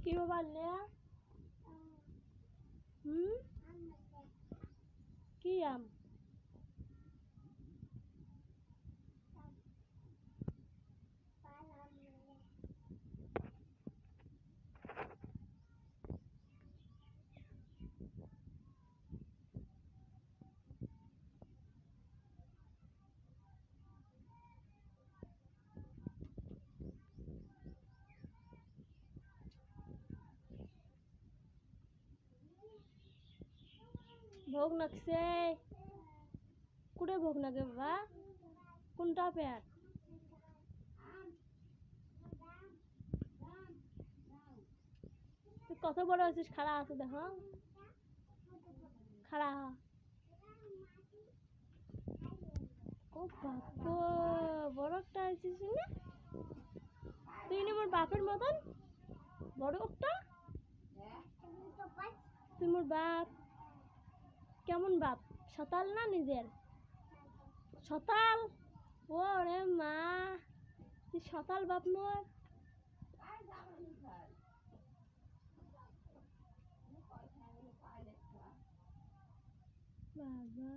কি বললে? কি আম? ভোগ লাগছে। কুড়ে ভোগ লাগে বাবা? কোনটা পেয়ার? তুই কত বড় হয়েছিস? খাড়া আছে দেখো, খাড়া। ও বাবা, বড় একটা হয়েছিস না তুই? না মোর বাপের মতন বড় একটা। তুই মোর বাপ? কেমন বাপ? সতাল না নিজের? সতাল? ও রে মা, তুই সতাল বাপ মোর। বাবা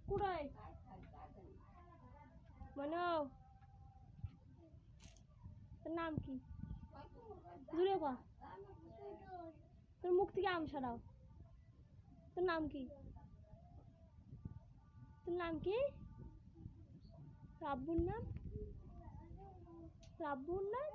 কুড়াই মনো, তোর নাম কি? জুড়ে কর, তোর মুখ থেকে আম সরাও। তোর নাম কি? তোর নাম কি? তোর আব্বুর নাম? তোর আব্বুর নাম?